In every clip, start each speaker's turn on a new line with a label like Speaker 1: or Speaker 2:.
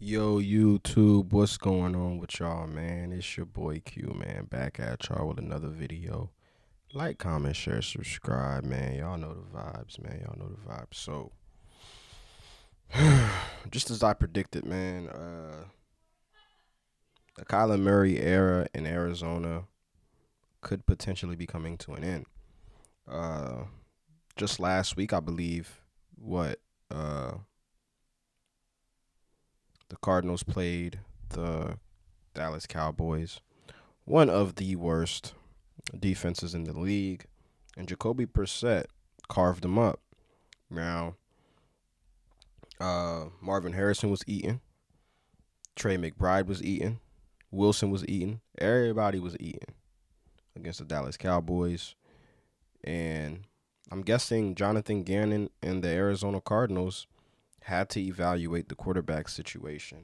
Speaker 1: Yo, YouTube, what's going on with y'all, man? It's your boy Q, man, back at y'all with another video. Like, comment, share, subscribe, man. Y'all know the vibes, man. Y'all know the vibes. So, just as I predicted, man, the Kyler Murray era in Arizona could potentially be coming to an end. Uh, just last week, I believe, what, uh, the Cardinals played the Dallas Cowboys, one of the worst defenses in the league, and Jacoby Brissett carved them up. Now, Marvin Harrison was eating, Trey McBride was eating, Wilson was eating, everybody was eating against the Dallas Cowboys, and I'm guessing Jonathan Gannon and the Arizona Cardinals had to evaluate the quarterback situation.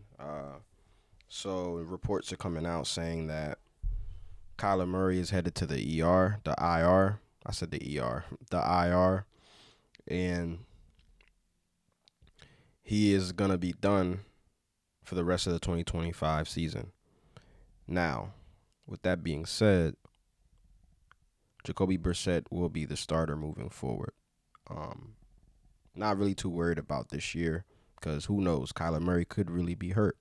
Speaker 1: So reports are coming out saying that Kyler Murray is headed to the the IR. I said the IR, and he is going to be done for the rest of the 2025 season. Now, with that being said, Jacoby Brissett will be the starter moving forward. Um, Not really too worried about this year because who knows? Kyler Murray could really be hurt.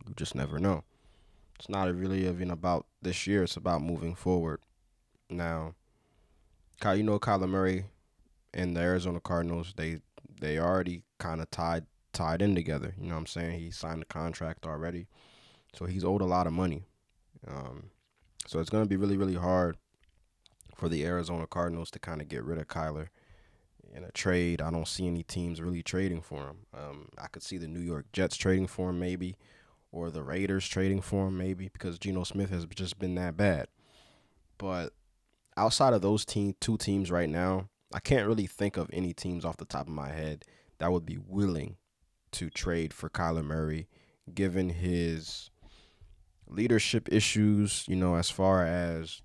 Speaker 1: You just never know. It's not really even about this year. It's about moving forward. Now, Kyler Murray and the Arizona Cardinals, they already kind of tied in together. You know what I'm saying? He signed a contract already, so he's owed a lot of money. Um, so it's gonna be really really hard for the Arizona Cardinals to kind of get rid of Kyler in a trade. I don't see any teams really trading for him. I could see the New York Jets trading for him maybe, or the Raiders trading for him maybe because Geno Smith has just been that bad. But outside of those two teams right now, I can't really think of any teams off the top of my head that would be willing to trade for Kyler Murray, given his leadership issues, as far as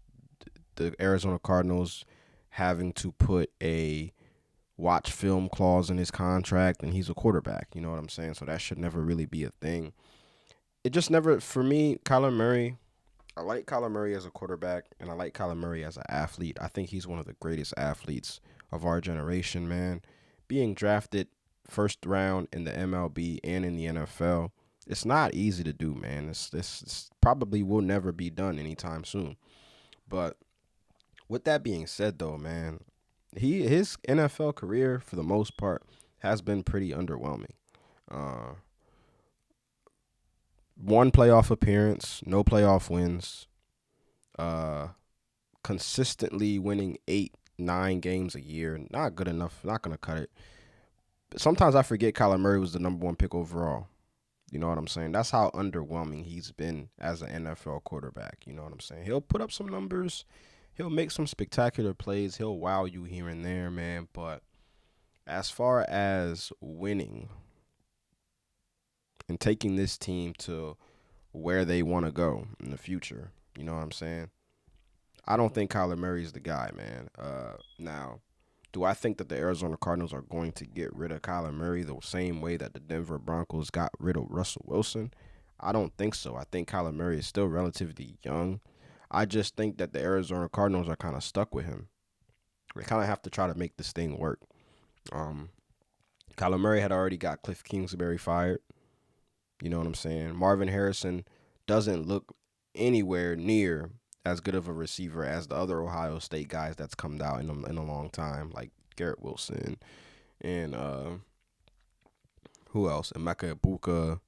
Speaker 1: the Arizona Cardinals having to put a watch film clause in his contract, and he's a quarterback, you know what I'm saying? So that should never really be a thing. It just never, for me, Kyler Murray, I like Kyler Murray as a quarterback, and I like Kyler Murray as an athlete. I think he's one of the greatest athletes of our generation, man. Being drafted first round in the MLB and in the NFL, it's not easy to do, man. This probably will never be done anytime soon. But with that being said, though, man, his NFL career for the most part has been pretty underwhelming. Uh, One playoff appearance, no playoff wins. Uh, Consistently winning 8, 9 games a year, not good enough. Not gonna cut it. But sometimes I forget Kyler Murray was the number one pick overall. You know what I'm saying? That's how underwhelming he's been as an NFL quarterback. You know what I'm saying? He'll put up some numbers. He'll make some spectacular plays. He'll wow you here and there, man. But as far as winning and taking this team to where they want to go in the future, you know what I'm saying? I don't think Kyler Murray is the guy, man. Now, do I think that the Arizona Cardinals are going to get rid of Kyler Murray the same way that the Denver Broncos got rid of Russell Wilson? I don't think so. I think Kyler Murray is still relatively young. I just think that the Arizona Cardinals are kind of stuck with him. They kind of have to try to make this thing work. Um, Kyler Murray had already got Cliff Kingsbury fired. You know what I'm saying? Marvin Harrison doesn't look anywhere near as good of a receiver as the other Ohio State guys that's come out in a long time, like Garrett Wilson and who else? Emeka Ibuka,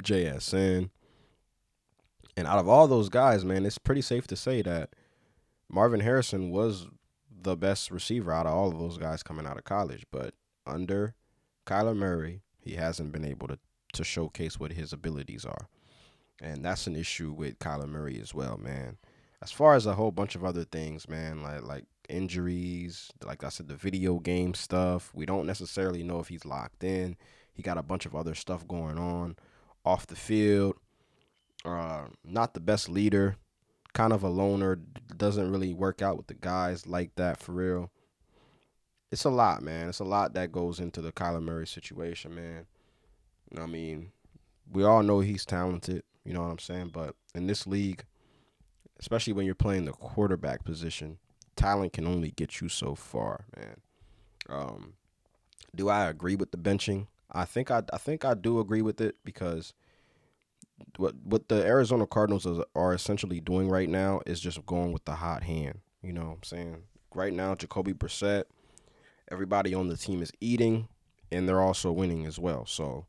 Speaker 1: JSN. And out of all those guys, man, it's pretty safe to say that Marvin Harrison was the best receiver out of all of those guys coming out of college. But under Kyler Murray, he hasn't been able to showcase what his abilities are. And that's an issue with Kyler Murray as well, man. As far as a whole bunch of other things, man, like injuries, like I said, the video game stuff, we don't necessarily know if he's locked in. He got a bunch of other stuff going on off the field. Not the best leader, kind of a loner, doesn't really work out with the guys like that for real. It's a lot, man. It's a lot that goes into the Kyler Murray situation, man. You know what I mean? We all know he's talented. You know what I'm saying? But in this league, especially when you're playing the quarterback position, talent can only get you so far, man. Um, do I agree with the benching? I think I do agree with it because what the Arizona Cardinals are essentially doing right now is just going with the hot hand. You know what I'm saying? Right now, Jacoby Brissett, everybody on the team is eating, and they're also winning as well. So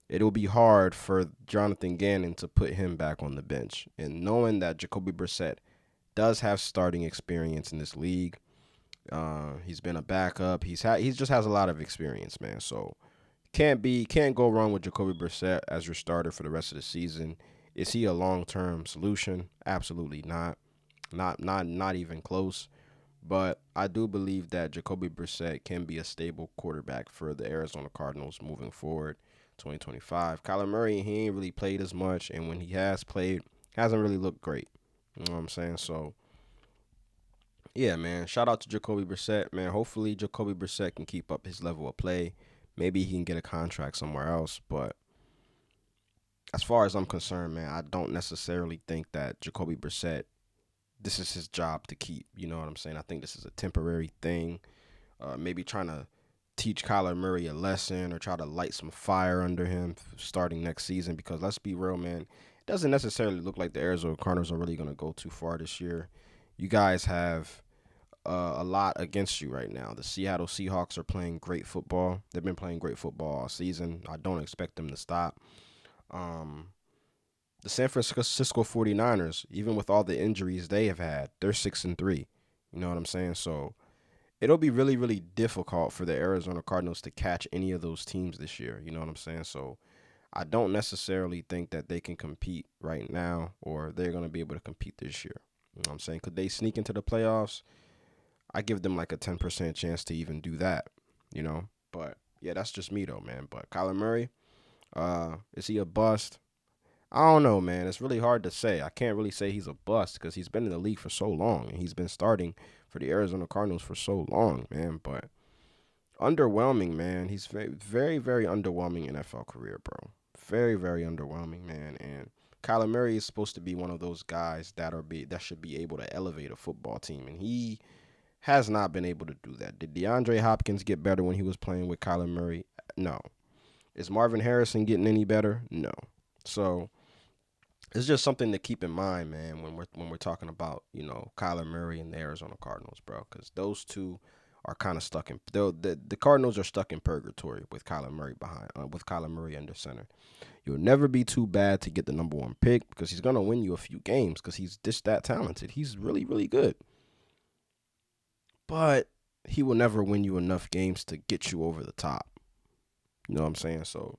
Speaker 1: it'll be hard for Jonathan Gannon to put him back on the bench. And knowing that Jacoby Brissett does have starting experience in this league, he's been a backup. He just has a lot of experience, man. So can't go wrong with Jacoby Brissett as your starter for the rest of the season. Is he a long term solution? Absolutely not. Not even close. But I do believe that Jacoby Brissett can be a stable quarterback for the Arizona Cardinals moving forward, 2025. Kyler Murray, he ain't really played as much, and when he has played, hasn't really looked great. You know what I'm saying? So yeah, man. Shout out to Jacoby Brissett, man. Hopefully Jacoby Brissett can keep up his level of play. Maybe he can get a contract somewhere else. But as far as I'm concerned, man, I don't necessarily think that Jacoby Brissett, this is his job to keep. You know what I'm saying? I think this is a temporary thing. Maybe trying to teach Kyler Murray a lesson or try to light some fire under him starting next season. Because let's be real, man, it doesn't necessarily look like the Arizona Cardinals are really going to go too far this year. You guys have a lot against you right now. The Seattle Seahawks are playing great football. They've been playing great football all season. I don't expect them to stop. Um, the San Francisco 49ers, even with all the injuries they have had, they're 6-3. You know what I'm saying? So it'll be really, really difficult for the Arizona Cardinals to catch any of those teams this year. You know what I'm saying? So I don't necessarily think that they can compete right now or they're going to be able to compete this year. You know what I'm saying? Could they sneak into the playoffs? I give them like a 10% chance to even do that, you know? But yeah, that's just me though, man. But Kyler Murray, is he a bust? I don't know, man. It's really hard to say. I can't really say he's a bust because he's been in the league for so long and he's been starting for the Arizona Cardinals for so long, man. But underwhelming, man. He's very, very, very underwhelming NFL career, bro. Very, very underwhelming, man. And Kyler Murray is supposed to be one of those guys that should be able to elevate a football team, and he has not been able to do that. Did DeAndre Hopkins get better when he was playing with Kyler Murray? No. Is Marvin Harrison getting any better? No. So it's just something to keep in mind, man, when we're talking about Kyler Murray and the Arizona Cardinals, bro, because those two are kind of stuck in the Cardinals are stuck in purgatory with Kyler Murray with Kyler Murray under center. You'll never be too bad to get the number one pick because he's gonna win you a few games because he's just that talented. He's really really good, but he will never win you enough games to get you over the top. You know what I'm saying? So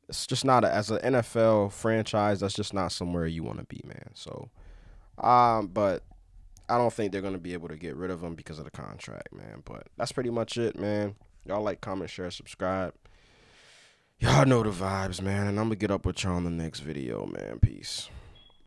Speaker 1: it's just not as an NFL franchise. That's just not somewhere you want to be, man. So, but I don't think they're gonna be able to get rid of him because of the contract, man. But that's pretty much it, man. Y'all like, comment, share, subscribe. Y'all know the vibes, man. And I'm gonna get up with y'all in the next video, man. Peace.